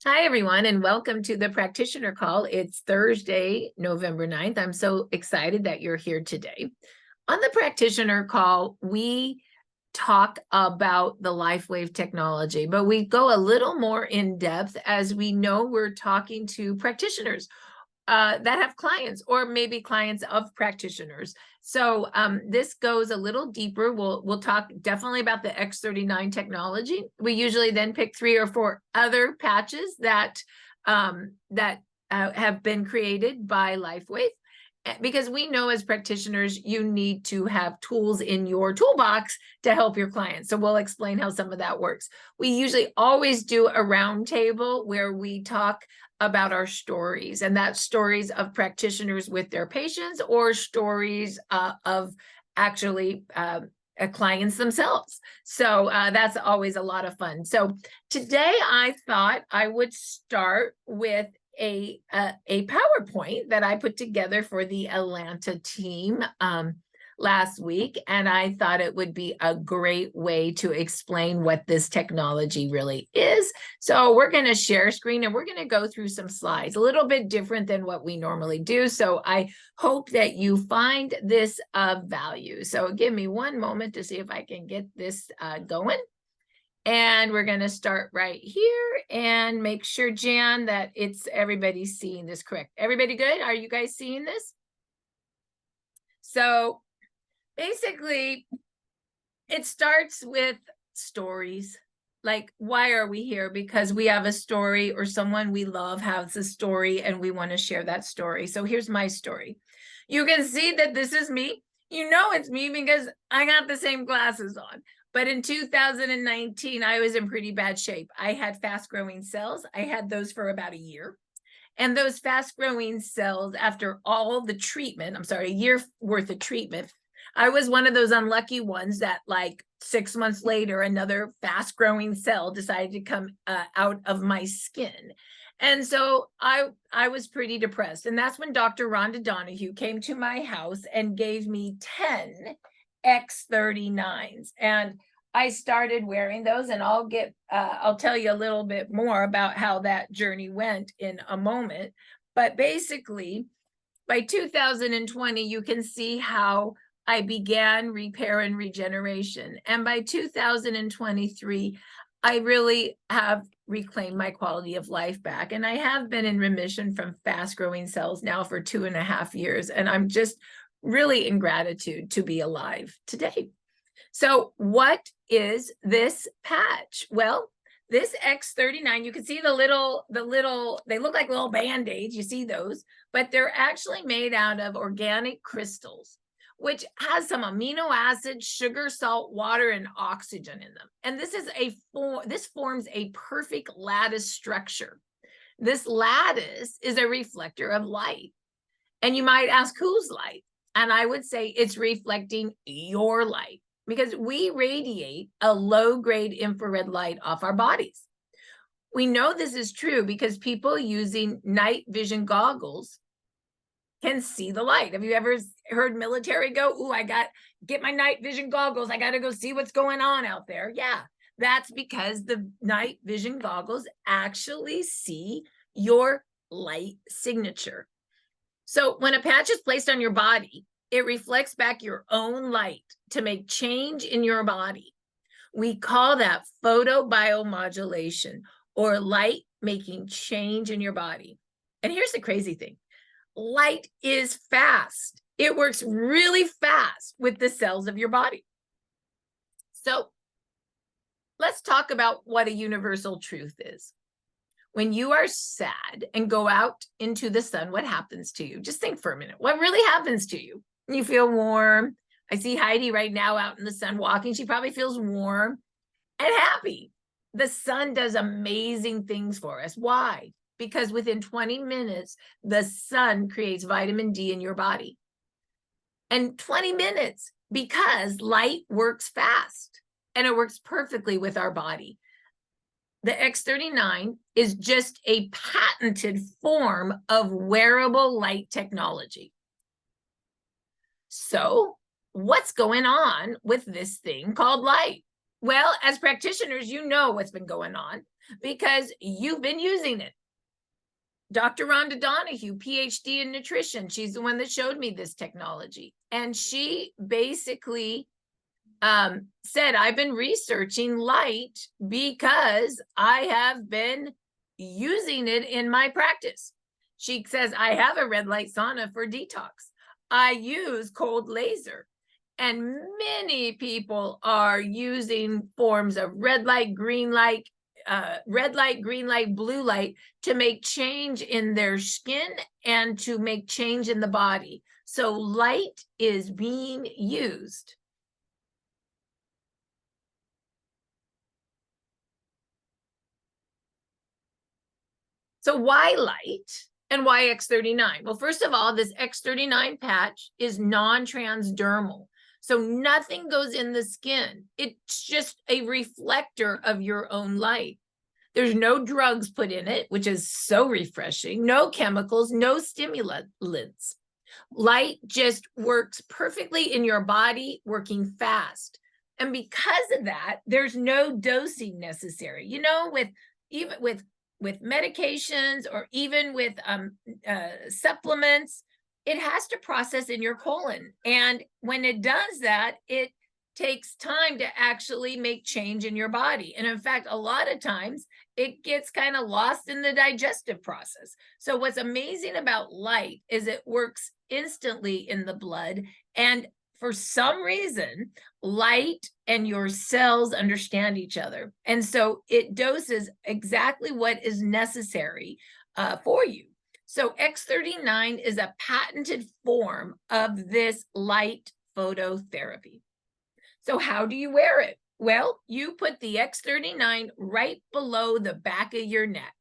Hi, everyone, and welcome to the Practitioner Call. It's Thursday, November 9th. I'm so excited that you're here today. On the Practitioner Call, we talk about the LifeWave technology, but we go a little more in depth as we know we're talking to practitioners that have clients or maybe clients of practitioners. So this goes a little deeper. We'll talk definitely about the X39 technology. We usually then pick 3 or 4 other patches that have been created by LifeWave, because we know as practitioners you need to have tools in your toolbox to help your clients. So we'll explain how some of that works. We usually always do a roundtable where we talk about our stories, and that's stories of practitioners with their patients or stories of actually clients themselves. So that's always a lot of fun. So today I thought I would start with a PowerPoint that I put together for the Atlanta team last week, and I thought it would be a great way to explain what this technology really is. So we're going to share screen and we're going to go through some slides, a little bit different than what we normally do. So I hope that you find this of value. So give me one moment to see if I can get this going. And we're going to start right here and make sure, Jan, that everybody's seeing this correct. Everybody good? Are you guys seeing this? So basically, it starts with stories. Like, why are we here? Because we have a story, or someone we love has a story and we want to share that story. So here's my story. You can see that this is me. You know it's me because I got the same glasses on. But in 2019, I was in pretty bad shape. I had fast-growing cells. I had those for about a year. And those fast-growing cells, after all the treatment, a year worth of treatment, I was one of those unlucky ones that like 6 months later, another fast-growing cell decided to come out of my skin. And so I was pretty depressed. And that's when Dr. Rhonda Donahue came to my house and gave me 10 X39s. And I started wearing those, and I'll tell you a little bit more about how that journey went in a moment. But basically, by 2020, you can see how I began repair and regeneration. And by 2023, I really have reclaimed my quality of life back. And I have been in remission from fast-growing cells now for 2.5 years. And I'm just really in gratitude to be alive today. So what is this patch? Well, this X39, you can see the little, they look like little Band-Aids, you see those, but they're actually made out of organic crystals, which has some amino acids, sugar, salt, water, and oxygen in them. And this forms a perfect lattice structure. This lattice is a reflector of light. And you might ask, whose light? And I would say it's reflecting your light, because we radiate a low-grade infrared light off our bodies. We know this is true because people using night vision goggles can see the light. Have you ever heard military go, ooh, get my night vision goggles. I got to go see what's going on out there. Yeah, that's because the night vision goggles actually see your light signature. So when a patch is placed on your body, it reflects back your own light to make change in your body. We call that photobiomodulation, or light making change in your body. And here's the crazy thing. Light is fast. It works really fast with the cells of your body. So let's talk about what a universal truth is. When you are sad and go out into the sun, what happens to you? Just think for a minute. What really happens to you? You feel warm. I see Heidi right now out in the sun walking. She probably feels warm and happy. The sun does amazing things for us. Why? Because within 20 minutes, the sun creates vitamin D in your body. And 20 minutes, because light works fast and it works perfectly with our body. The X39 is just a patented form of wearable light technology. So what's going on with this thing called light? Well, as practitioners, you know what's been going on because you've been using it. Dr. Rhonda Donahue, PhD in nutrition, she's the one that showed me this technology. And she basically said, I've been researching light because I have been using it in my practice. She says, I have a red light sauna for detox. I use cold laser. And many people are using forms of red light, green light, green light, blue light to make change in their skin and to make change in the body. So light is being used. So why light and why X39? Well, first of all, this X39 patch is non-transdermal. So nothing goes in the skin. It's just a reflector of your own light. There's no drugs put in it, which is so refreshing. No chemicals, no stimulants. Light just works perfectly in your body, working fast. And because of that, there's no dosing necessary. You know, even with medications or even with supplements, it has to process in your colon. And when it does that, it takes time to actually make change in your body. And in fact, a lot of times it gets kind of lost in the digestive process. So what's amazing about light is it works instantly in the blood. And for some reason, light and your cells understand each other. And so it doses exactly what is necessary for you. So X39 is a patented form of this light phototherapy. So how do you wear it? Well, you put the X39 right below the back of your neck.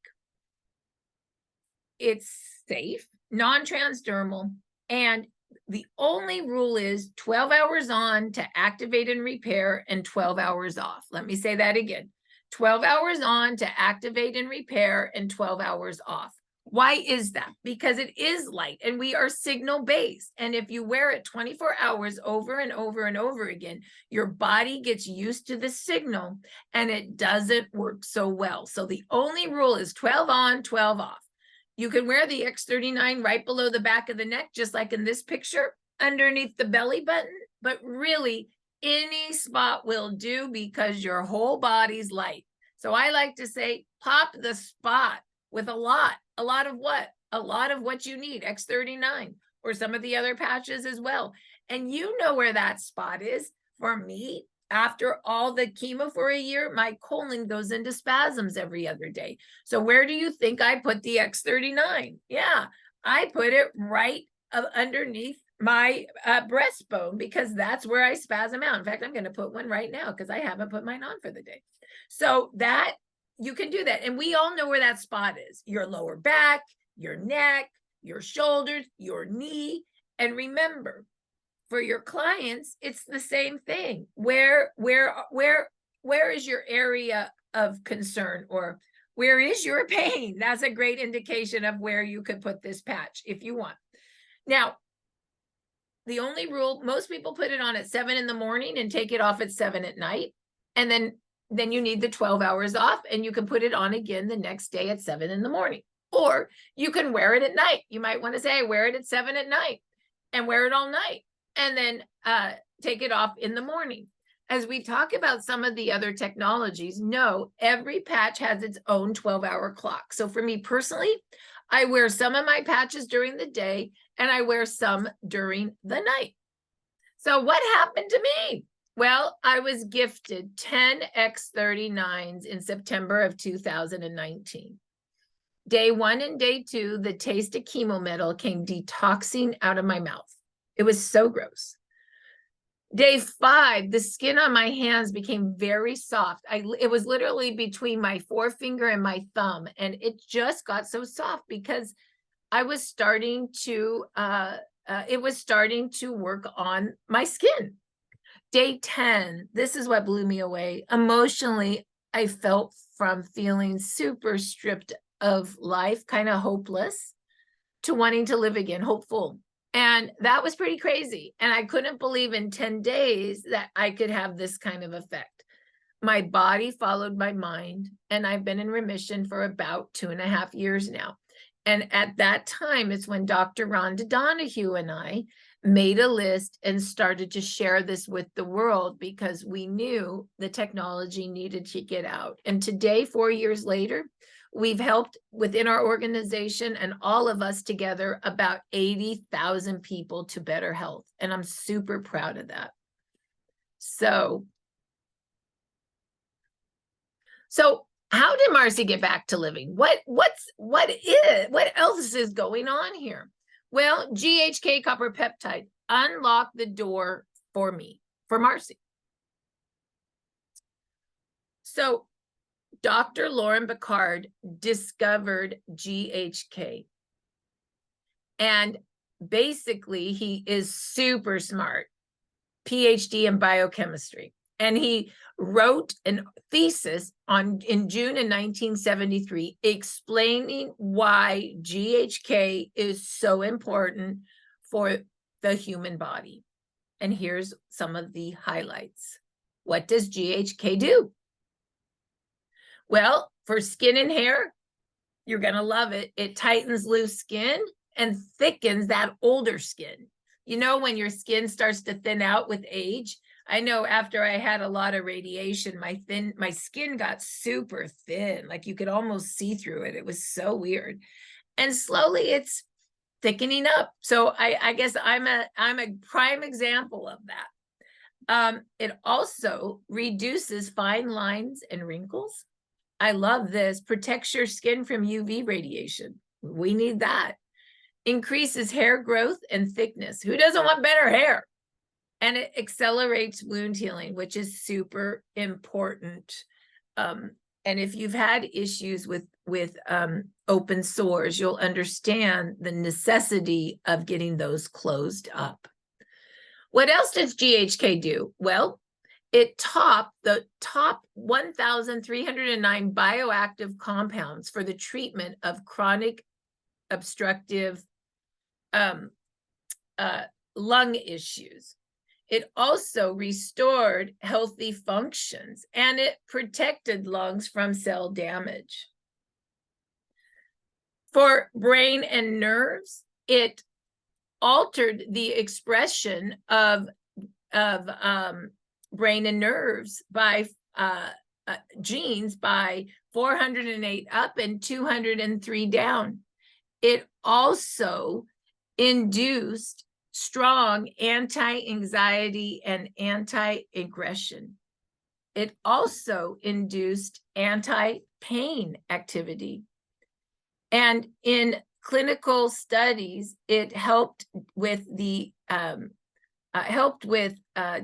It's safe, non-transdermal, and the only rule is 12 hours on to activate and repair and 12 hours off. Let me say that again. 12 hours on to activate and repair and 12 hours off. Why is that? Because it is light and we are signal based. And if you wear it 24 hours over and over and over again, your body gets used to the signal and it doesn't work so well. So the only rule is 12 on, 12 off. You can wear the X39 right below the back of the neck, just like in this picture, underneath the belly button, but really any spot will do because your whole body's light. So I like to say, pop the spot with a lot of what? A lot of what you need, X39, or some of the other patches as well. And you know where that spot is. For me, after all the chemo for a year, my colon goes into spasms every other day. So where do you think I put the X39? Yeah, I put it right underneath my breastbone because that's where I spasm out. In fact, I'm going to put one right now because I haven't put mine on for the day. So that you can do that. And we all know where that spot is: your lower back, your neck, your shoulders, your knee. And remember, for your clients, it's the same thing. Where is your area of concern, or where is your pain? That's a great indication of where you could put this patch if you want. Now, the only rule, most people put it on at 7 in the morning and take it off at 7 at night. And then you need the 12 hours off and you can put it on again the next day at 7 in the morning. Or you can wear it at night. You might want to say, I wear it at 7 at night and wear it all night, and then take it off in the morning. As we talk about some of the other technologies, no, every patch has its own 12-hour clock. So for me personally, I wear some of my patches during the day and I wear some during the night. So what happened to me? Well, I was gifted 10 X39s in September of 2019. Day 1 and day 2, the taste of chemo metal came detoxing out of my mouth. It was so gross. Day 5, the skin on my hands became very soft. It was literally between my forefinger and my thumb, and it just got so soft because I was starting to, it was starting to work on my skin. Day 10, this is what blew me away. Emotionally, I felt from feeling super stripped of life, kind of hopeless, to wanting to live again, hopeful. And that was pretty crazy. And I couldn't believe in 10 days that I could have this kind of effect. My body followed my mind, and I've been in remission for about 2.5 years now. And at that time, it's when Dr. Rhonda Donahue and I made a list and started to share this with the world, because we knew the technology needed to get out. And today, 4 years later, we've helped within our organization and all of us together about 80,000 people to better health. And I'm super proud of that. So how did Marci get back to living? What else is going on here? Well, GHK copper peptide unlocked the door for me, for Marci. So Dr. Lauren Bacard discovered GHK. And basically, he is super smart, PhD in biochemistry. And he wrote a thesis in June of 1973 explaining why GHK is so important for the human body. And here's some of the highlights. What does GHK do? Well, for skin and hair, you're going to love it. It tightens loose skin and thickens that older skin. You know, when your skin starts to thin out with age, I know after I had a lot of radiation, my skin got super thin, like you could almost see through it. It was so weird. And slowly it's thickening up. So I guess I'm a prime example of that. It also reduces fine lines and wrinkles. I love this. Protects your skin from UV radiation. We need that. Increases hair growth and thickness. Who doesn't want better hair? And it accelerates wound healing, which is super important. And if you've had issues with open sores, you'll understand the necessity of getting those closed up. What else does GHK do? Well, it topped the top 1,309 bioactive compounds for the treatment of chronic obstructive lung issues. It also restored healthy functions, and it protected lungs from cell damage. For brain and nerves, it altered the expression of brain and nerves by genes by 408 up and 203 down. It also induced strong anti-anxiety and anti-aggression. It also induced anti-pain activity. And in clinical studies, it helped with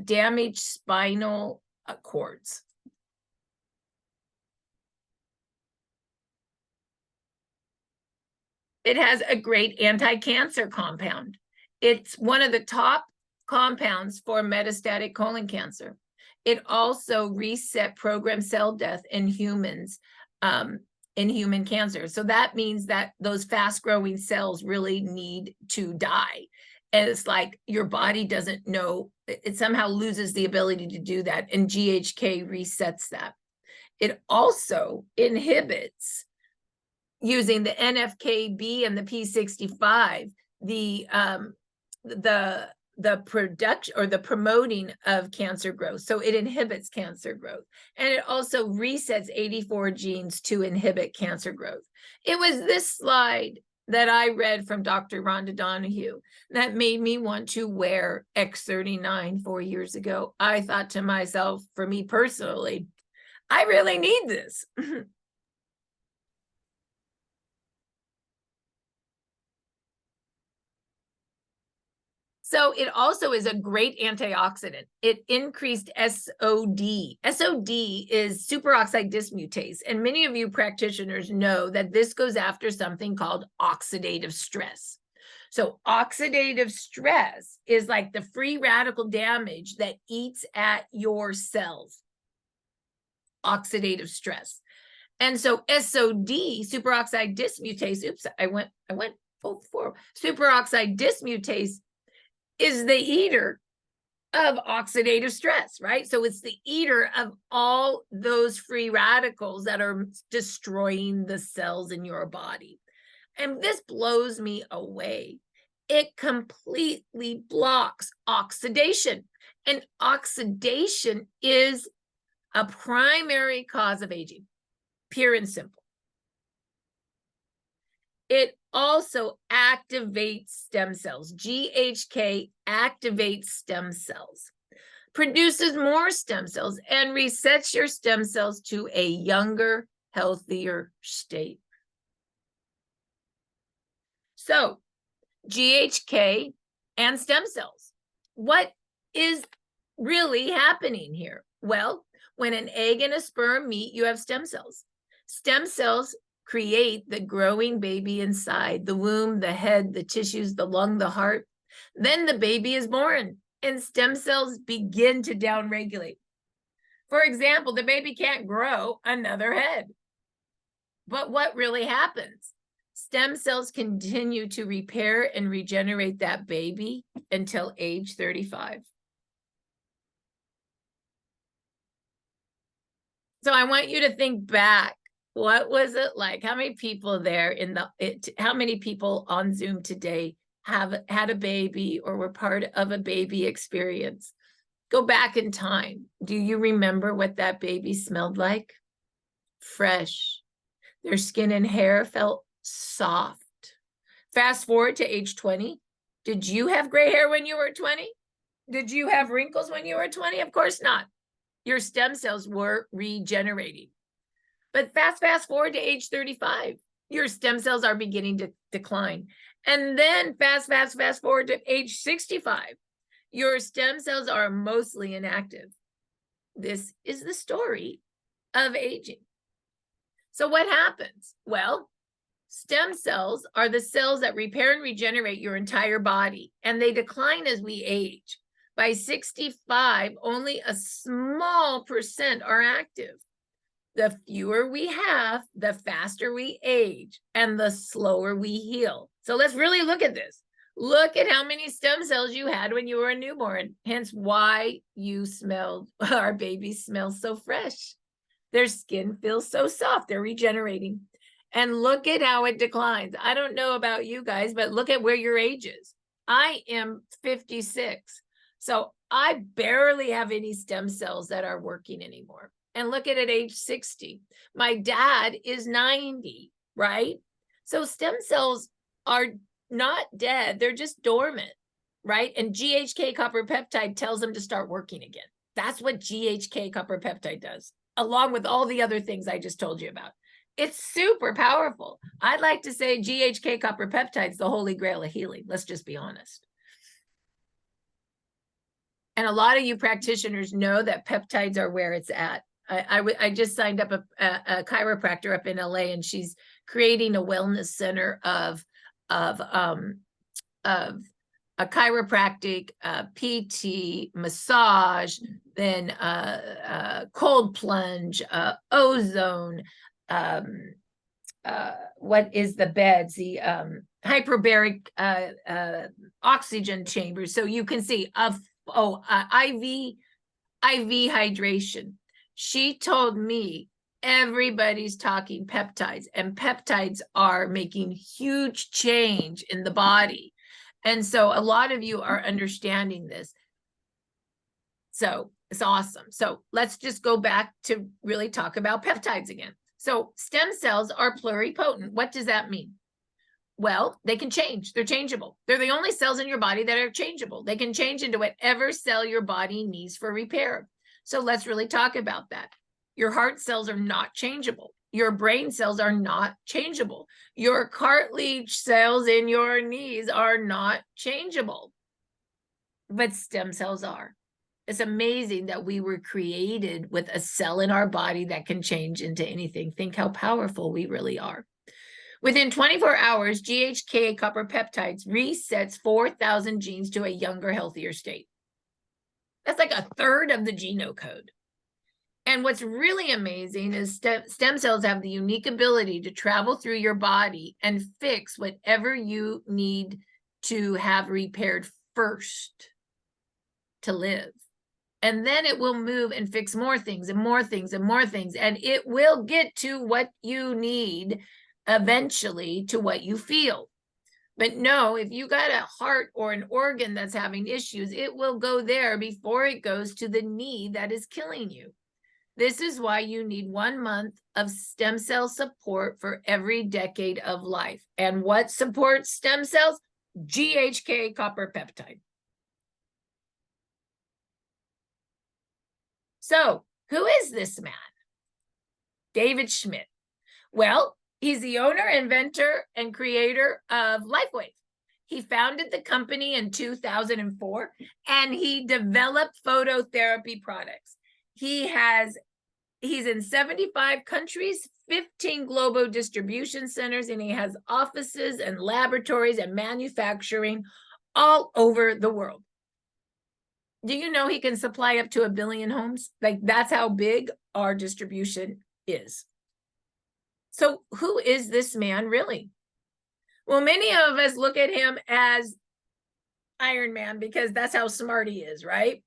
damaged spinal cords. It has a great anti-cancer compound. It's one of the top compounds for metastatic colon cancer. It also reset programmed cell death in humans, in human cancer. So that means that those fast-growing cells really need to die. And it's like your body doesn't know, it somehow loses the ability to do that, and GHK resets that. It also inhibits, using the NFKB and the P65, the production or the promoting of cancer growth. So it inhibits cancer growth. And it also resets 84 genes to inhibit cancer growth. It was this slide that I read from Dr. Rhonda Donahue that made me want to wear X39 4 years ago. I thought to myself, for me personally, I really need this. So it also is a great antioxidant. It increased SOD. SOD is superoxide dismutase. And many of you practitioners know that this goes after something called oxidative stress. So oxidative stress is like the free radical damage that eats at your cells. Oxidative stress. And so SOD, superoxide dismutase, oops, I went full forward. Superoxide dismutase is the eater of oxidative stress, right? So it's the eater of all those free radicals that are destroying the cells in your body. And this blows me away. It completely blocks oxidation. And oxidation is a primary cause of aging, pure and simple. It also activates stem cells. GHK activates stem cells, produces more stem cells, and resets your stem cells to a younger, healthier state. So, GHK and stem cells. What is really happening here? Well, when an egg and a sperm meet, you have stem cells. Stem cells create the growing baby inside the womb, the head, the tissues, the lung, the heart. Then the baby is born and stem cells begin to downregulate. For example, the baby can't grow another head. But what really happens? Stem cells continue to repair and regenerate that baby until age 35. So I want you to think back. What was it like? How many people there how many people on Zoom today have had a baby or were part of a baby experience? Go back in time. Do you remember what that baby smelled like? Fresh. Their skin and hair felt soft. Fast forward to age 20. Did you have gray hair when you were 20? Did you have wrinkles when you were 20? Of course not. Your stem cells were regenerating. But fast forward to age 35. Your stem cells are beginning to decline. And then fast forward to age 65. Your stem cells are mostly inactive. This is the story of aging. So what happens? Well, stem cells are the cells that repair and regenerate your entire body, and they decline as we age. By 65, only a small percent are active. The fewer we have, the faster we age, and the slower we heal. So let's really look at this. Look at how many stem cells you had when you were a newborn, hence why our babies smell so fresh. Their skin feels so soft, they're regenerating. And look at how it declines. I don't know about you guys, but look at where your age is. I am 56. So I barely have any stem cells that are working anymore. And look at age 60. My dad is 90, right? So stem cells are not dead. They're just dormant, right? And GHK copper peptide tells them to start working again. That's what GHK copper peptide does, along with all the other things I just told you about. It's super powerful. I'd like to say GHK copper peptide is the holy grail of healing. Let's just be honest. And a lot of you practitioners know that peptides are where it's at. I just signed up a chiropractor up in LA, and she's creating a wellness center of a chiropractic, PT, massage, then cold plunge, ozone, what is the beds, the hyperbaric oxygen chambers. So you can see IV hydration. She told me everybody's talking peptides, and peptides are making huge change in the body. And so a lot of you are understanding this. So it's awesome. So let's just go back to really talk about peptides again. So stem cells are pluripotent. What does that mean? Well, they can change. They're changeable. They're the only cells in your body that are changeable. They can change into whatever cell your body needs for repair. So let's really talk about that. Your heart cells are not changeable. Your brain cells are not changeable. Your cartilage cells in your knees are not changeable. But stem cells are. It's amazing that we were created with a cell in our body that can change into anything. Think how powerful we really are. Within 24 hours, GHK copper peptides resets 4,000 genes to a younger, healthier state. That's like a third of the genome code. And what's really amazing is stem cells have the unique ability to travel through your body and fix whatever you need to have repaired first. to live. And then it will move and fix more things and more things and more things. And it will get to what you need eventually, to what you feel. But no, if you got a heart or an organ that's having issues, it will go there before it goes to the need that is killing you. This is why you need 1 month of stem cell support for every decade of life. And what supports stem cells? GHK copper peptide. So, who is this man? David Schmidt. Well, he's the owner, inventor, and creator of LifeWave. He founded the company in 2004, and he developed phototherapy products. He's in 75 countries, 15 global distribution centers, and he has offices and laboratories and manufacturing all over the world. Do you know he can supply up to 1 billion homes? Like, that's how big our distribution is. So who is this man really? Well, many of us look at him as Iron Man because that's how smart he is, right?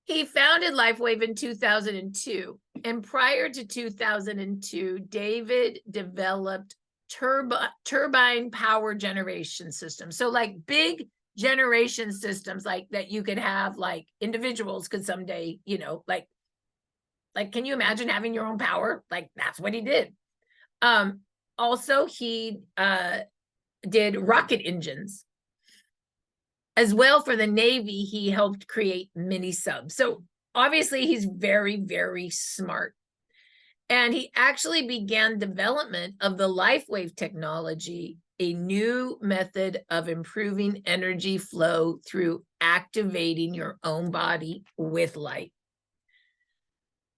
He founded LifeWave in 2002. And prior to 2002, David developed turbine power generation systems. So like big generation systems like that you could have, like individuals could someday, you know, like can you imagine having your own power? Like, that's what he did. Also, he did rocket engines. As well, for the Navy, he helped create mini subs. So obviously he's very, very smart. And he actually began development of the LifeWave technology, a new method of improving energy flow through activating your own body with light.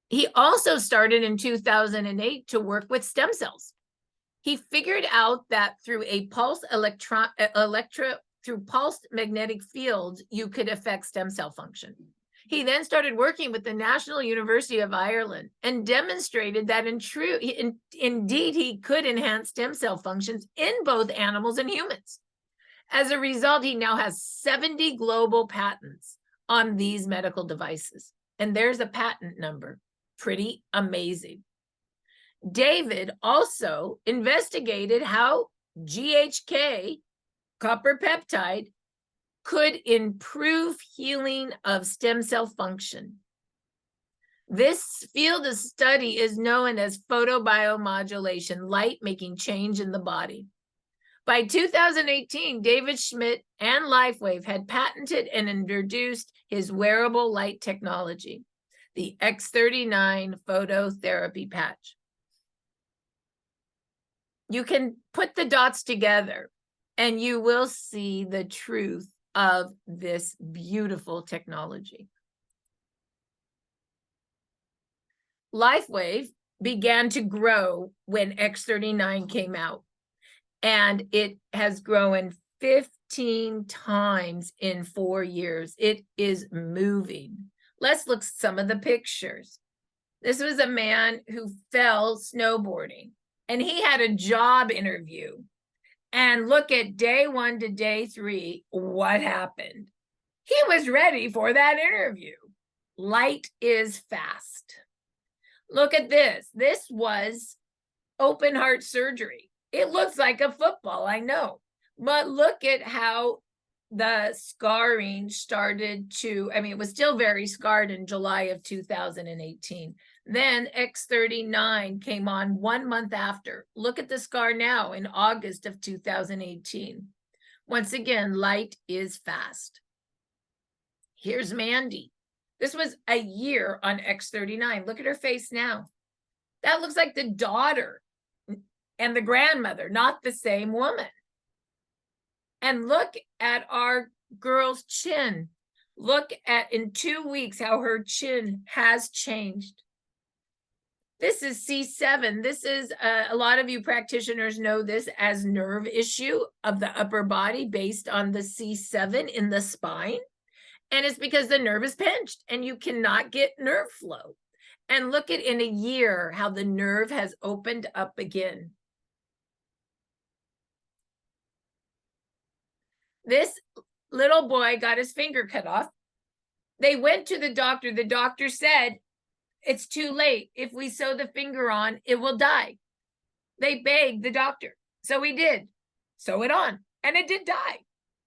He also started in 2008 to work with stem cells. He figured out that through a pulsed through pulsed magnetic fields, you could affect stem cell function. He then started working with the National University of Ireland and demonstrated that indeed he could enhance stem cell functions in both animals and humans. As a result, he now has 70 global patents on these medical devices. And there's a patent number. Pretty amazing. David also investigated how GHK, copper peptide, could improve healing of stem cell function. This field of study is known as photobiomodulation, light making change in the body. By 2018, David Schmidt and LifeWave had patented and introduced his wearable light technology, the X39 phototherapy patch. You can put the dots together and you will see the truth of this beautiful technology. LifeWave began to grow when X39 came out, and it has grown 15 times in 4 years. It is moving. Let's look at some of the pictures. This was a man who fell snowboarding, and he had a job interview. And look at day 1 to day 3, what happened? He was ready for that interview. Light is fast. Look at this. This was open heart surgery. It looks like a football, I know. But look at how the scarring started to, I mean, it was still very scarred in July of 2018. Then X39 came on 1 month after. Look at the scar now in August of 2018. Once again, light is fast. Here's Mandy. This was a year on X39. Look at her face now. That looks like the daughter and the grandmother, not the same woman. And look at our girl's chin. Look at in 2 weeks how her chin has changed. This is C7. This is, a lot of you practitioners know this as nerve issue of the upper body based on the C7 in the spine. And it's because the nerve is pinched and you cannot get nerve flow. And look at in a year how the nerve has opened up again. This little boy got his finger cut off. They went to the doctor. The doctor said, it's too late. If we sew the finger on, it will die. They begged the doctor. So we did. Sew it on. And it did die.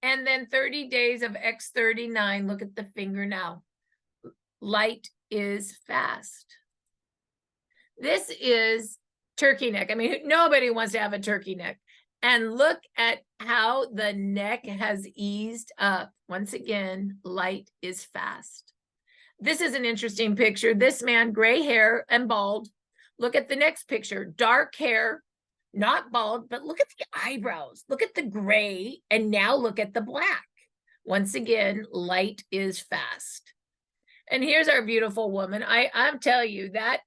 And then 30 days of X39. Look at the finger now. Light is fast. This is turkey neck. I mean, nobody wants to have a turkey neck. And look at how the neck has eased up. Once again, light is fast. This is an interesting picture. This man, gray hair and bald. Look at the next picture. Dark hair, not bald, but look at the eyebrows. Look at the gray, and now look at the black. Once again, light is fast. And here's our beautiful woman. I'm telling you, that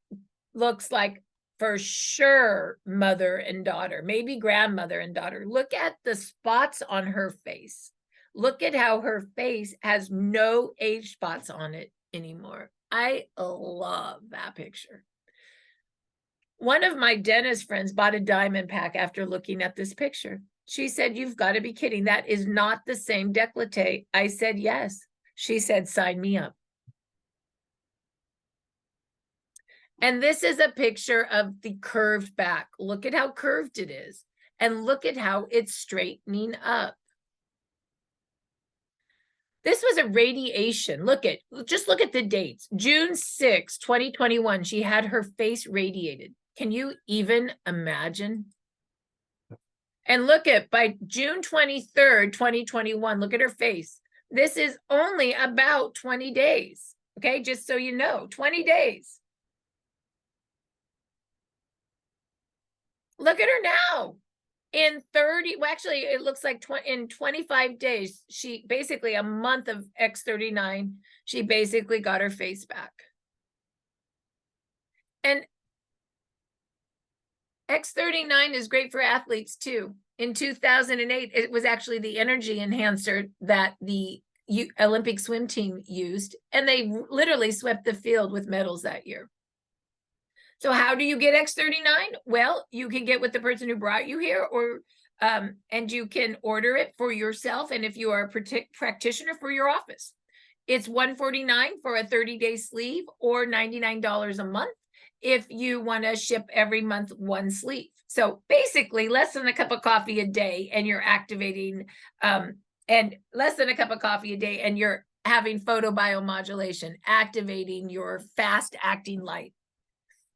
looks like for sure mother and daughter, maybe grandmother and daughter. Look at the spots on her face. Look at how her face has no age spots on it anymore. I love that picture. One of my dentist friends bought a diamond pack after looking at this picture. She said, you've got to be kidding. That is not the same décolleté. I said, yes. She said, sign me up. And this is a picture of the curved back. Look at how curved it is. And look at how it's straightening up. This was a radiation. Just look at the dates. June 6, 2021, she had her face radiated. Can you even imagine? And look at, by June 23rd, 2021, look at her face. This is only about 20 days. Okay, just so you know, 20 days. Look at her now. In 30, well, actually, it looks like in 25 days, she basically, a month of X39, she basically got her face back. And X39 is great for athletes too. In 2008, it was actually the energy enhancer that the Olympic swim team used, and they literally swept the field with medals that year. So how do you get X39? Well, you can get with the person who brought you here, or and you can order it for yourself. And if you are a practitioner, for your office, it's $149 for a 30-day sleeve, or $99 a month if you want to ship every month one sleeve. So basically less than a cup of coffee a day, and you're activating, and less than a cup of coffee a day, and you're having photobiomodulation, activating your fast acting light.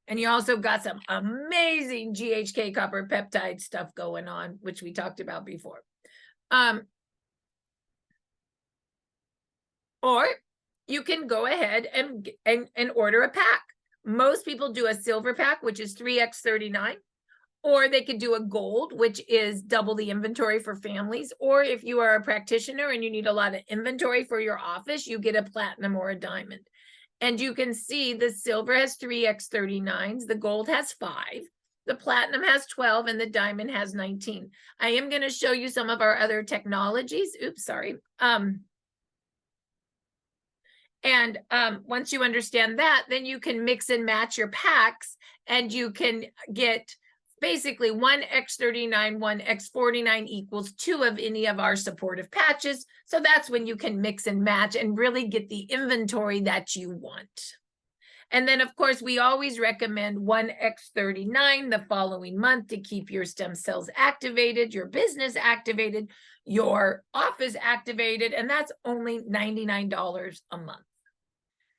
And you also got some amazing GHK copper peptide stuff going on, which we talked about before. Or you can go ahead and order a pack. Most people do a silver pack, which is 3x39, or they could do a gold, which is double the inventory for families. Or if you are a practitioner and you need a lot of inventory for your office, you get a platinum or a diamond. And you can see the silver has 3x39s, the gold has 5, the platinum has 12, and the diamond has 19. I am going to show you some of our other technologies. Oops, sorry. Once you understand that, then you can mix and match your packs, and you can get basically one X39, one X49 equals 2 of any of our supportive patches. So that's when you can mix and match and really get the inventory that you want. And then, of course, we always recommend one X39 the following month to keep your stem cells activated, your business activated, your office activated, and that's only $99 a month.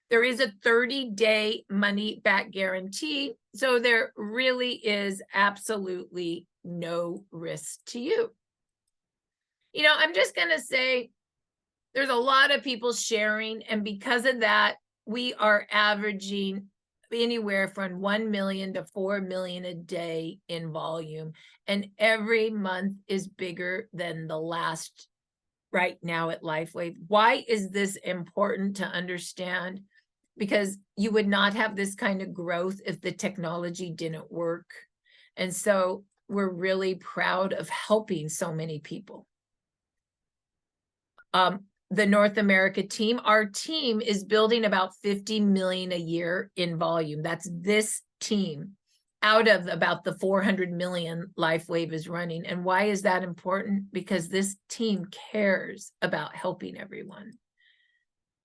There is a 30-day money back guarantee, so there really is absolutely no risk to you. You know, I'm just going to say there's a lot of people sharing, and because of that, we are averaging anywhere from 1 million to 4 million a day in volume, and every month is bigger than the last right now at LifeWave. Why is this important to understand? Because you would not have this kind of growth if the technology didn't work. And so we're really proud of helping so many people. The North America team, our team is building about 50 million a year in volume. That's this team out of about the 400 million LifeWave is running. And why is that important? Because this team cares about helping everyone.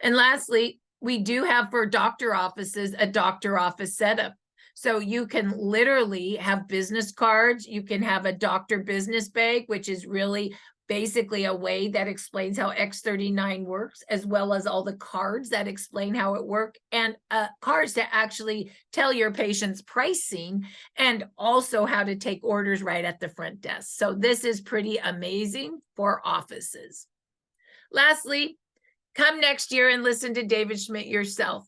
And lastly, we do have for doctor offices a doctor office setup. So you can literally have business cards. You can have a doctor business bag, which is really basically a way that explains how X39 works, as well as all the cards that explain how it works, and cards to actually tell your patients pricing and also how to take orders right at the front desk. So this is pretty amazing for offices. Lastly, come next year and listen to David Schmidt yourself.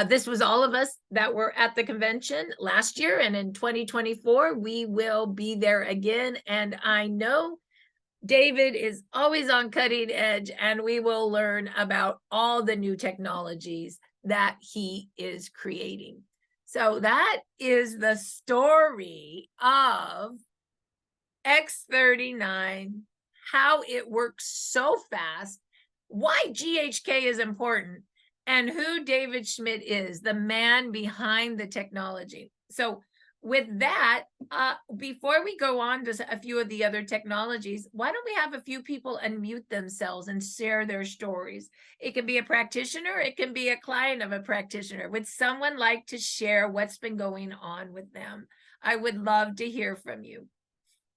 This was all of us that were at the convention last year, and in 2024, we will be there again. And I know David is always on cutting edge, and we will learn about all the new technologies that he is creating. So that is the story of X39, how it works so fast, why GHK is important, and who David Schmidt is, the man behind the technology. So with that, before we go on to a few of the other technologies, why don't we have a few people unmute themselves and share their stories? It can be a practitioner, it can be a client of a practitioner. Would someone like to share what's been going on with them? I would love to hear from you.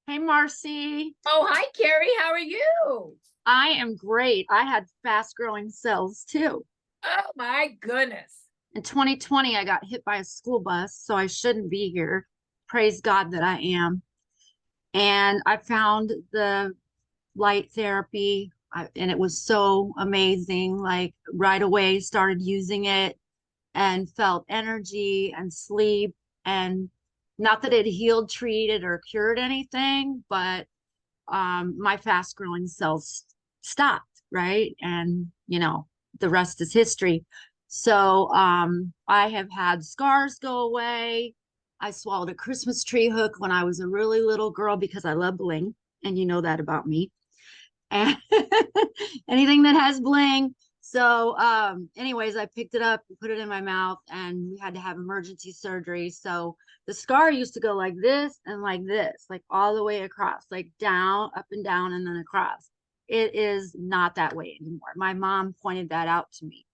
Hey, Marci. Oh, hi, Carrie. How are you? I am great. I had fast growing cells too. Oh, my goodness. In 2020, I got hit by a school bus, so I shouldn't be here. Praise God that I am. And I found the light therapy, and it was so amazing. Like right away, started using it and felt energy and sleep. And not that it healed, treated, or cured anything, but my fast growing cells stopped, right? And, the rest is history. So I have had scars go away. I swallowed a Christmas tree hook when I was a really little girl because I love bling, and you know that about me. And anything that has bling. So anyways, I picked it up and put it in my mouth, and we had to have emergency surgery. So the scar used to go like this and like this, like all the way across, like down, up and down, and then across. It is not that way anymore. My mom pointed that out to me.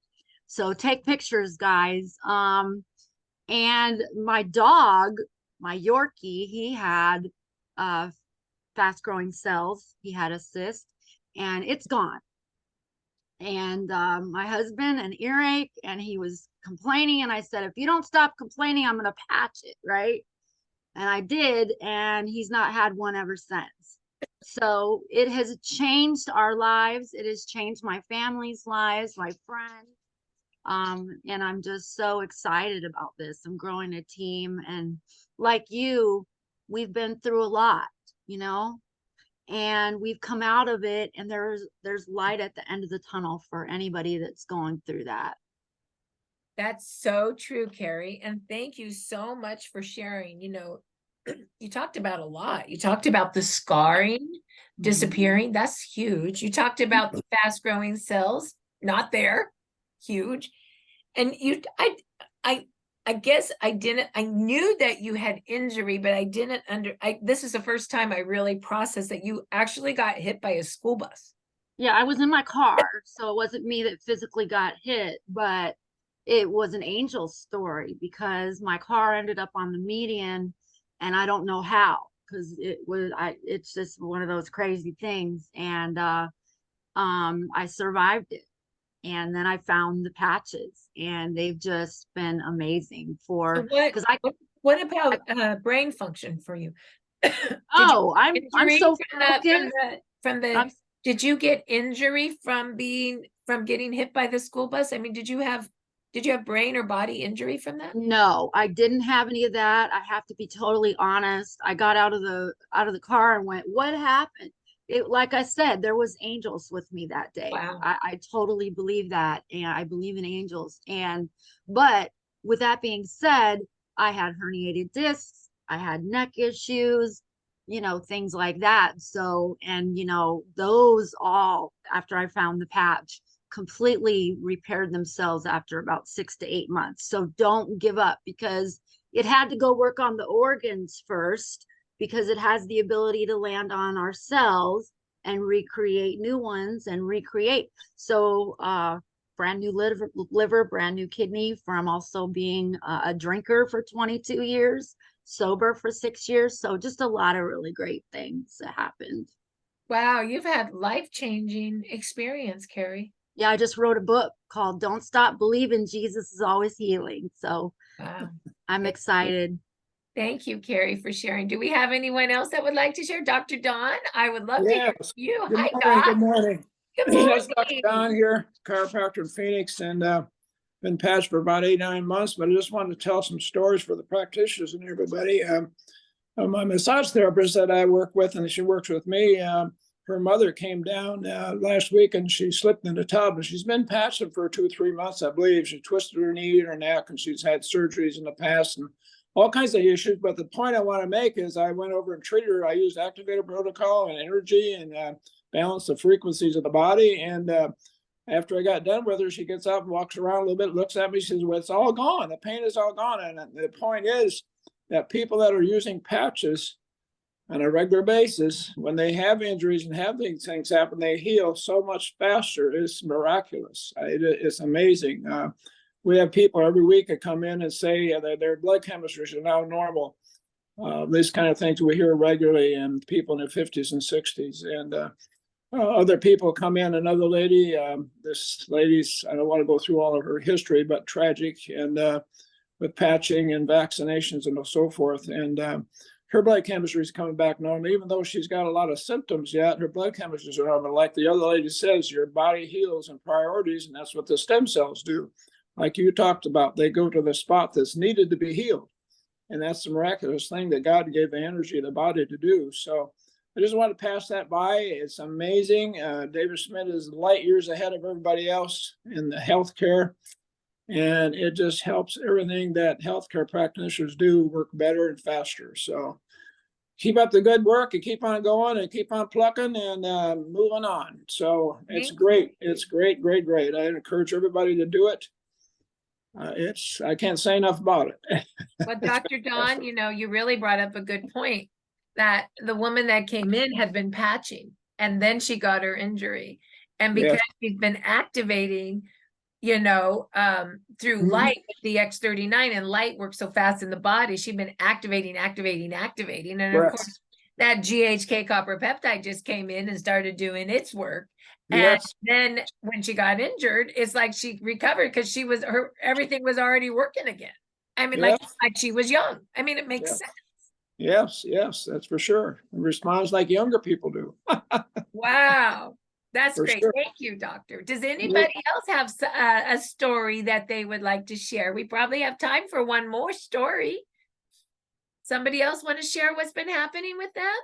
So take pictures, guys. And my dog, my Yorkie, he had fast growing cells. He had a cyst, and it's gone. And my husband, an earache, and he was complaining. And I said, if you don't stop complaining, I'm going to patch it, right? And I did, and he's not had one ever since. So it has changed our lives. It has changed my family's lives, my friends. And I'm just so excited about this. I'm growing a team, and like you, we've been through a lot, and we've come out of it, and there's light at the end of the tunnel for anybody that's going through that. That's so true, Carrie. And thank you so much for sharing. You talked about a lot. You talked about the scarring disappearing. That's huge. You talked about the fast growing cells, not there, huge. And I guess I knew that you had injury, but I didn't this is the first time I really processed that you actually got hit by a school bus. Yeah, I was in my car, so it wasn't me that physically got hit, but it was an angel story because my car ended up on the median, and I don't know how, because it's just one of those crazy things. And I survived it. And then I found the patches, and they've just been aming So what about brain function for you? I'm so focused. Did you get injury from getting hit by the school bus? I mean, did you have brain or body injury from that? No, I didn't have any of that. I have to be totally honest. I got out of the car and went, what happened? Like I said, there was angels with me that day. Wow. I totally believe that, and I believe in angels. But with that being said, I had herniated discs, I had neck issues, things like that. So, and those all, after I found the patch, completely repaired themselves after about 6 to 8 months. So don't give up, because it had to go work on the organs first, because it has the ability to land on our cells and recreate new ones and recreate. So brand new liver, brand new kidney from also being a drinker for 22 years, sober for 6 years. So just a lot of really great things that happened. Wow, you've had life-changing experience, Carrie. Yeah, I just wrote a book called Don't Stop Believing, Jesus is Always Healing. So Wow. I'm excited. Thank you, Carrie, for sharing. Do we have anyone else that would like to share? Dr. Don, I would love to hear Yes. from you. Good Hi, morning. Good Doc. morning. Good Yes, Dr. Don morning. here, chiropractor in Phoenix, and been patched for about 8-9 months. But I just wanted to tell some stories for the practitioners and everybody. My massage therapist that I work with, and she works with me. Her mother came down last week, and she slipped in the tub, and she's been patched for 2-3 months, I believe. She twisted her knee and her neck, and she's had surgeries in the past and all kinds of issues. But the point I want to make is I went over and treated her. I used activator protocol and energy and balanced the frequencies of the body. And after I got done with her, she gets up and walks around a little bit, looks at me, says, well, it's all gone. The pain is all gone. And the point is that people that are using patches on a regular basis, when they have injuries and have these things happen, they heal so much faster. It's miraculous. It's amazing. We have people every week that come in and say that their blood chemistries are now normal. These kind of things we hear regularly in people in their 50s and 60s. And other people come in. Another lady, this lady's, I don't want to go through all of her history, but tragic, and with patching and vaccinations and so forth. And her blood chemistry is coming back normal, even though she's got a lot of symptoms yet. Her blood chemistries are normal. Like the other lady says, your body heals in priorities, and that's what the stem cells do. Like you talked about, they go to the spot that's needed to be healed. And that's the miraculous thing that God gave the energy of the body to do. So I just want to pass that by. It's amazing. David Smith is light years ahead of everybody else in the healthcare. And it just helps everything that healthcare practitioners do work better and faster. So keep up the good work and keep on going and keep on plucking and moving on. So it's great. It's great, great, great. I encourage everybody to do it. I can't say enough about it. Well, Dr. Don, you really brought up a good point that the woman that came in had been patching and then she got her injury. And because she's been activating, through light with the X39, and light works so fast in the body, she's been activating. And of course, that GHK copper peptide just came in and started doing its work. And then when she got injured, it's like she recovered because everything was already working again. I mean, like she was young. I mean, it makes sense. Yes, that's for sure. It responds like younger people do. Wow. That's For great. sure. Thank you, doctor. Does anybody else have a story that they would like to share? We probably have time for one more story. Somebody else want to share what's been happening with that?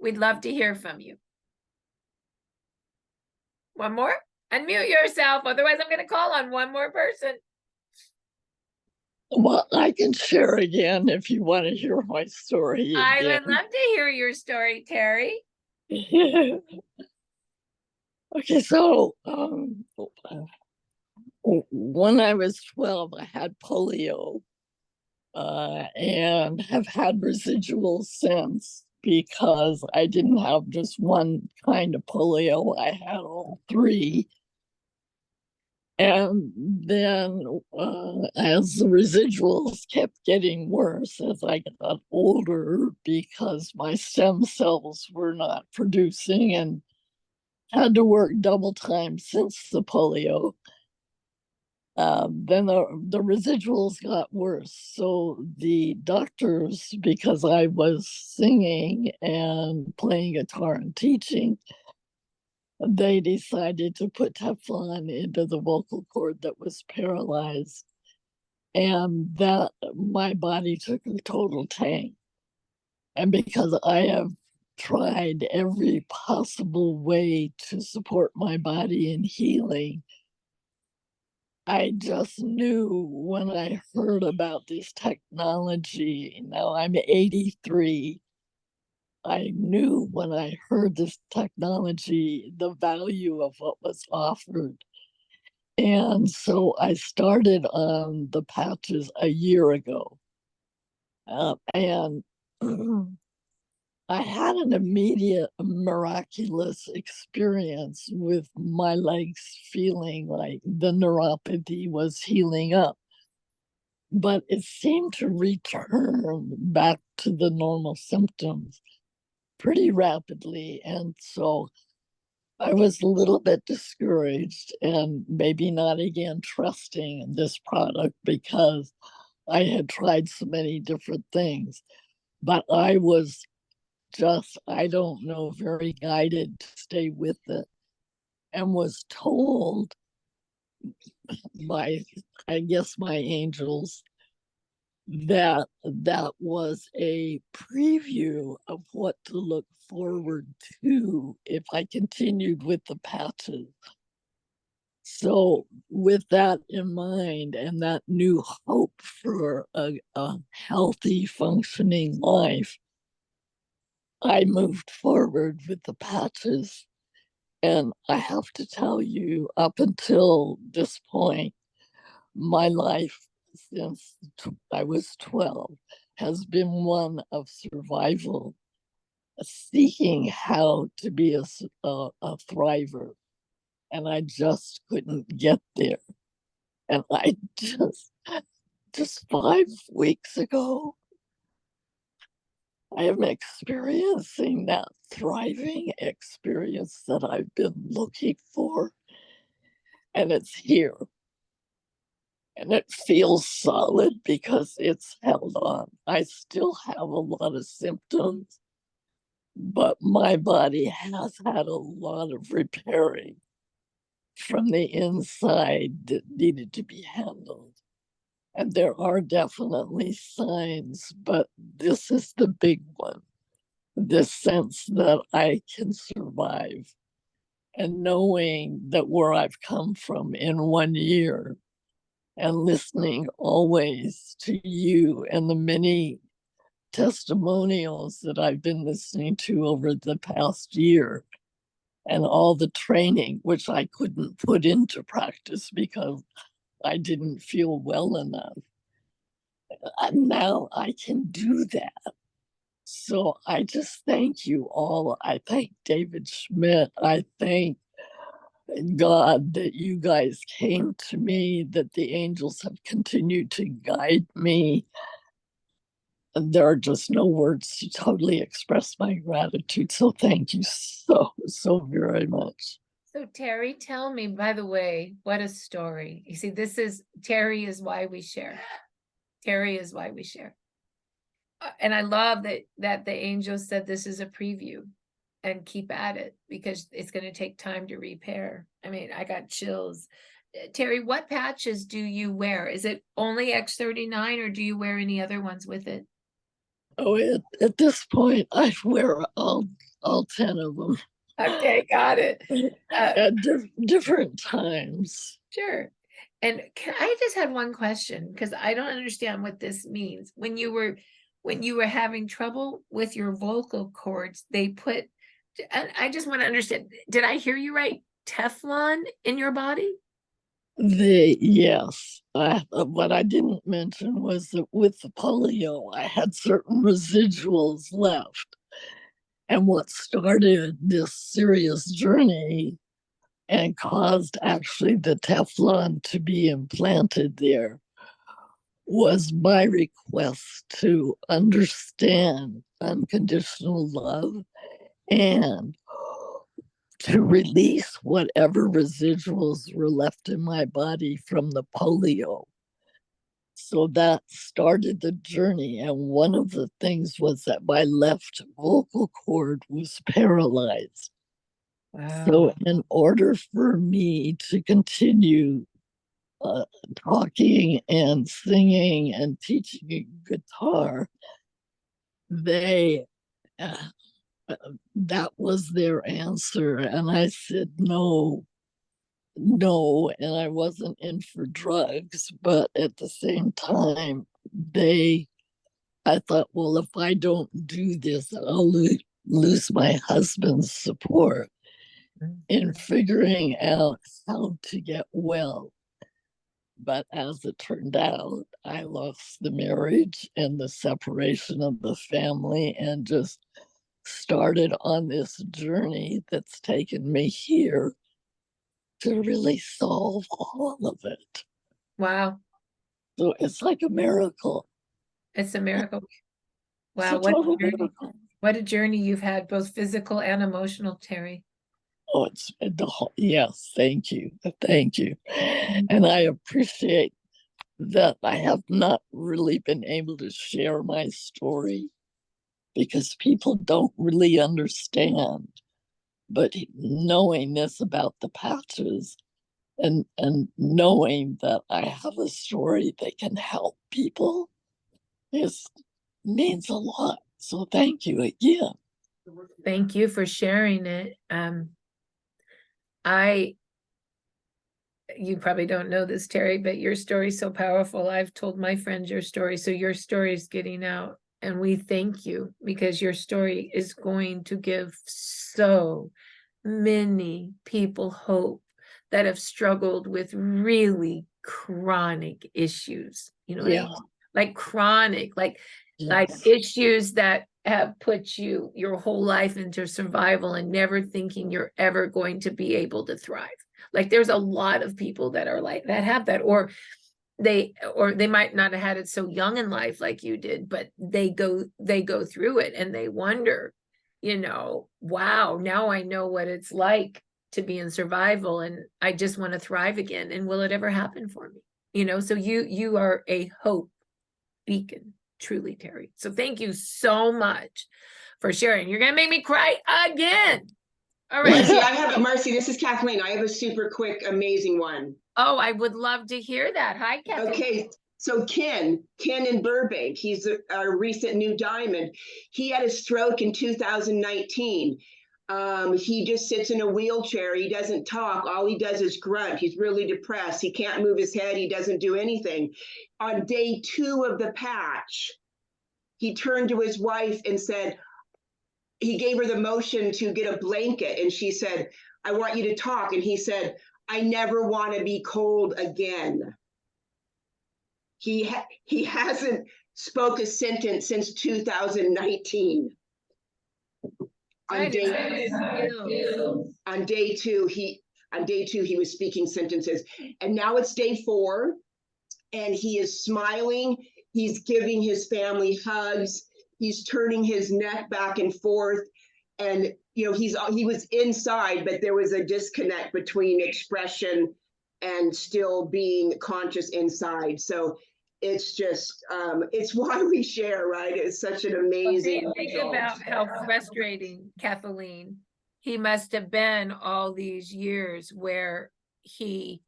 We'd love to hear from you. One more? Unmute yourself. Otherwise, I'm going to call on one more person. Well, I can share again if you want to hear my story again. I would love to hear your story, Terry. Okay, so when I was 12, I had polio and have had residuals since because I didn't have just one kind of polio. I had all three. And then as the residuals kept getting worse as I got older because my stem cells were not producing and had to work double time since the polio. Then the residuals got worse. So the doctors, because I was singing and playing guitar and teaching, they decided to put Teflon into the vocal cord that was paralyzed. And that my body took a total tank. And because I have tried every possible way to support my body in healing, I just knew when I heard about this technology. Now I'm 83. I knew when I heard this technology, the value of what was offered. And so I started on the patches a year ago. And I had an immediate miraculous experience with my legs feeling like the neuropathy was healing up, but it seemed to return back to the normal symptoms pretty rapidly. And so I was a little bit discouraged and maybe not again trusting this product because I had tried so many different things. But I was just, I don't know, very guided to stay with it, and was told by, I guess, my angels that that was a preview of what to look forward to if I continued with the patches. So with that in mind and that new hope for a healthy, functioning life, I moved forward with the patches. And I have to tell you, up until this point, my life since I was 12 has been one of survival, seeking how to be a thriver. And I just couldn't get there. And I just 5 weeks ago, I am experiencing that thriving experience that I've been looking for. And it's here. And it feels solid because it's held on. I still have a lot of symptoms, but my body has had a lot of repairing from the inside that needed to be handled. And there are definitely signs, but this is the big one. This sense that I can survive, and knowing that where I've come from in 1 year, and listening always to you and the many testimonials that I've been listening to over the past year, and all the training, which I couldn't put into practice because I didn't feel well enough. And now I can do that. So I just thank you all. I thank David Schmidt. I thank God that you guys came to me, that the angels have continued to guide me. And there are just no words to totally express my gratitude. So thank you so very much. So Terry, tell me, by the way, what a story. You see, Terry is why we share. Terry is why we share. And I love that the angel said this is a preview, and keep at it because it's going to take time to repair. I mean, I got chills. Terry, what patches do you wear? Is it only X39 or do you wear any other ones with it? Oh, at this point, I wear all 10 of them. Okay, got it. At different times. Sure. And I just had one question because I don't understand what this means. When you were having trouble with your vocal cords, they put, and I just want to understand, did I hear you right? Teflon in your body? Yes. What I didn't mention was that with the polio, I had certain residuals left. And what started this serious journey and caused actually the Teflon to be implanted there was my request to understand unconditional love and to release whatever residuals were left in my body from the polio. So that started the journey. And one of the things was that my left vocal cord was paralyzed. Wow. So in order for me to continue talking and singing and teaching guitar, they that was their answer. And I said no, and I wasn't in for drugs, but at the same time, I thought, well, if I don't do this, I'll lose my husband's support in figuring out how to get well. But as it turned out, I lost the marriage and the separation of the family and just started on this journey that's taken me here to really solve all of it. Wow. So it's like a miracle. It's a miracle. It's Wow. a total journey. miracle. What a journey you've had, both physical and emotional, Terry. Oh, it's the whole, yes, thank you. Thank you. And I appreciate that I have not really been able to share my story because people don't really understand. But knowing this about the patches and knowing that I have a story that can help people means a lot. So thank you again. Thank you for sharing it. You probably don't know this, Terry, but your story's so powerful. I've told my friends your story, so your story is getting out. And we thank you because your story is going to give so many people hope that have struggled with really chronic issues. You know what I mean? Like chronic, like issues that have put you your whole life into survival and never thinking you're ever going to be able to thrive. Like there's a lot of people that are like that, have that, or they might not have had it so young in life like you did, but they go through it and they wonder, you know, wow, now I know what it's like to be in survival and I just want to thrive again. And will it ever happen for me? You know, so you are a hope beacon, truly, Terry. So thank you so much for sharing. You're gonna make me cry again. All right. Marci, this is Kathleen. I have a super quick, amazing one. Oh, I would love to hear that. Hi, Kathleen. Okay, so Ken in Burbank, he's a recent new diamond. He had a stroke in 2019. He just sits in a wheelchair. He doesn't talk. All he does is grunt. He's really depressed. He can't move his head. He doesn't do anything. On day 2 of the patch, he turned to his wife and said, he gave her the motion to get a blanket. And she said, I want you to talk. And he said, I never want to be cold again. He hasn't spoke a sentence since 2019. On day two, he was speaking sentences. And now it's day 4, and he is smiling. He's giving his family hugs. He's turning his neck back and forth. And, you know, he was inside, but there was a disconnect between expression and still being conscious inside. So it's just, it's why we share, right? It's such an amazing. Think about how frustrating, Kathleen, he must have been all these years where he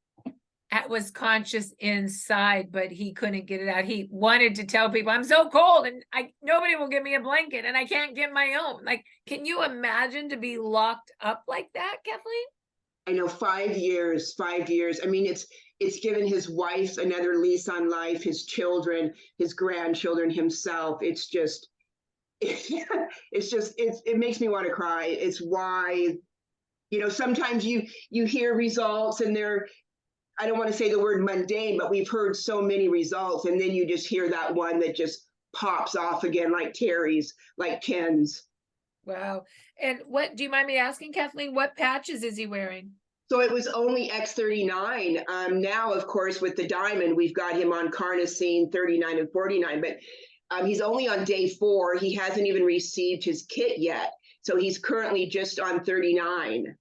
was conscious inside, but he couldn't get it out. He wanted to tell people, I'm so cold and nobody will give me a blanket and I can't get my own. Like, can you imagine to be locked up like that, Kathleen? I know, 5 years. I mean, it's given his wife another lease on life, his children, his grandchildren, himself. It's just, it makes me want to cry. It's why, you know, sometimes you hear results and they're, I don't want to say the word mundane, but we've heard so many results. And then you just hear that one that just pops off again, like Terry's, like Ken's. Wow. And what, do you mind me asking, Kathleen, what patches is he wearing? So it was only X39. Now, of course, with the diamond, we've got him on carnosine 39 and 49, but he's only on day 4. He hasn't even received his kit yet. So he's currently just on 39.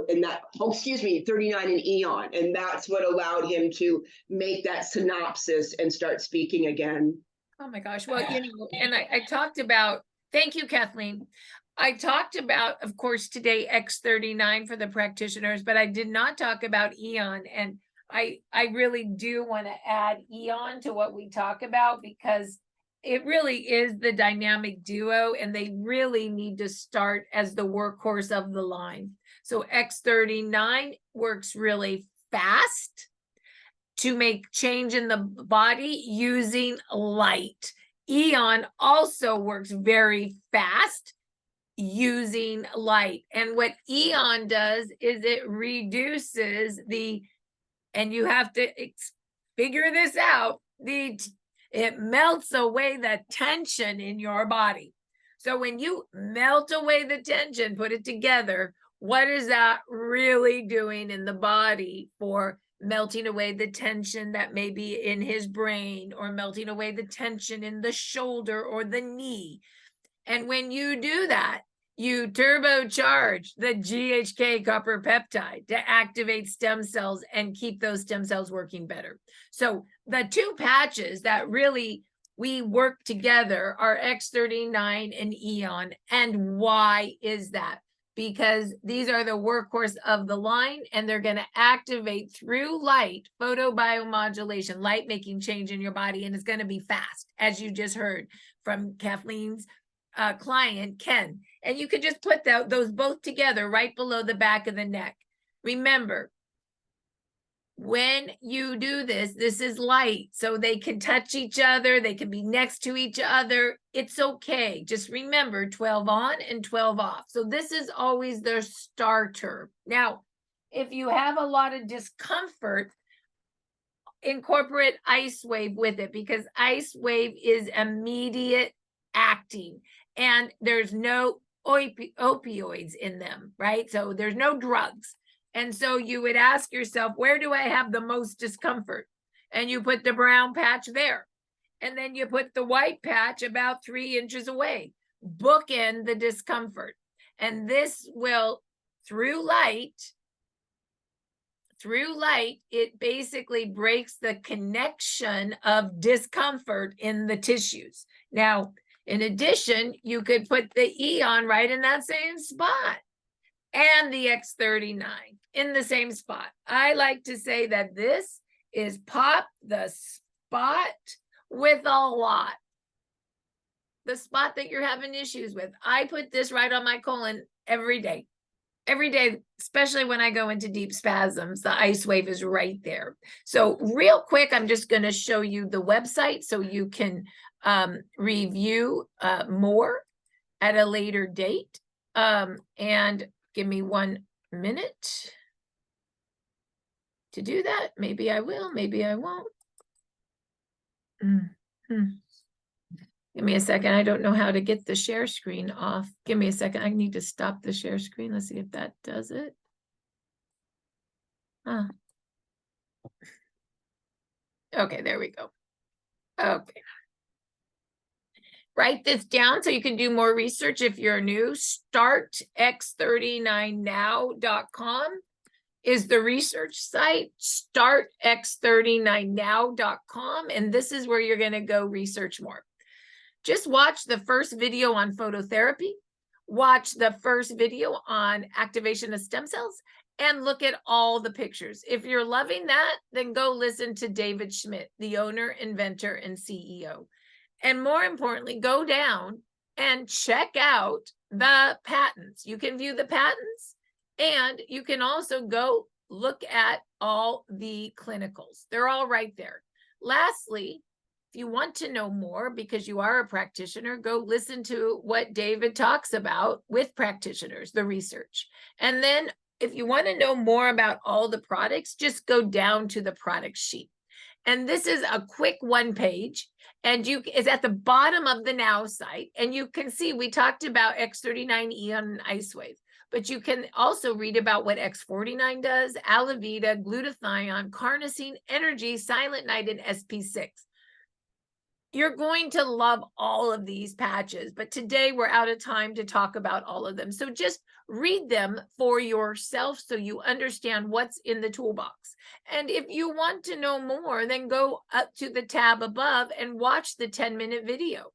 And that, 39 in Eon. And that's what allowed him to make that synopsis and start speaking again. Oh my gosh. Well, you know, and I talked about, thank you, Kathleen. I talked about, of course, today X39 for the practitioners, but I did not talk about Eon. And I really do want to add Eon to what we talk about because it really is the dynamic duo and they really need to start as the workhorse of the line. So X39 works really fast to make change in the body using light. Eon also works very fast using light. And what Eon does is it reduces and you have to figure this out, it melts away the tension in your body. So when you melt away the tension, put it together, what is that really doing in the body for melting away the tension that may be in his brain, or melting away the tension in the shoulder or the knee? And when you do that, you turbocharge the GHK copper peptide to activate stem cells and keep those stem cells working better. So the two patches that really we work together are X39 and Eon. And why is that? Because these are the workhorse of the line, and they're going to activate through light, photobiomodulation, light making change in your body, and it's going to be fast, as you just heard from Kathleen's client, Ken. And you could just put those both together right below the back of the neck. Remember, when you do this, this is light, so they can touch each other, they can be next to each other. It's okay. Just remember 12 on and 12 off. So this is always their starter. Now, if you have a lot of discomfort, incorporate Ice Wave with it, because Ice Wave is immediate acting, and there's no opioids in them, right? So there's no drugs. And so you would ask yourself, where do I have the most discomfort? And you put the brown patch there. And then you put the white patch about 3 inches away. Bookend the discomfort. And this will, through light, it basically breaks the connection of discomfort in the tissues. Now, in addition, you could put the Eon right in that same spot, and the X39 in the same spot. I like to say that this is pop the spot with a lot. The spot that you're having issues with. I put this right on my colon every day. Every day, especially when I go into deep spasms, the Ice Wave is right there. So real quick, I'm just going to show you the website so you can review more at a later date. And give me 1 minute to do that. Maybe I will, maybe I won't. Give me a second. I don't know how to get the share screen off. Give me a second. I need to stop the share screen. Let's see if that does it. Okay, there we go. Okay. Write this down so you can do more research if you're new. StartX39now.com is the research site. StartX39now.com. And this is where you're going to go research more. Just watch the first video on phototherapy. Watch the first video on activation of stem cells, and look at all the pictures. If you're loving that, then go listen to David Schmidt, the owner, inventor, and CEO. And more importantly, go down and check out the patents. You can view the patents, and you can also go look at all the clinicals. They're all right there. Lastly, if you want to know more, because you are a practitioner, go listen to what David talks about with practitioners, the research. And then if you want to know more about all the products, just go down to the product sheet. And this is a quick 1 page, and it's at the bottom of the Now site. And you can see we talked about X39, Eon, and Ice Wave. But you can also read about what X49 does, Alavita, glutathione, carnosine, energy, silent night, and SP6. You're going to love all of these patches, but today we're out of time to talk about all of them. So just read them for yourself so you understand what's in the toolbox. And if you want to know more, then go up to the tab above and watch the 10-minute video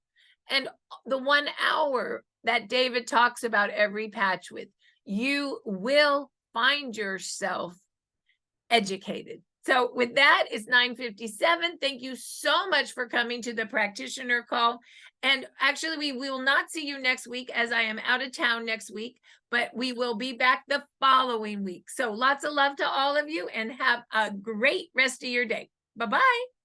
and the 1 hour that David talks about every patch with. You will find yourself educated. So with that, it's 9:57. Thank you so much for coming to the practitioner call. And actually, we will not see you next week, as I am out of town next week, but we will be back the following week. So lots of love to all of you, and have a great rest of your day. Bye-bye.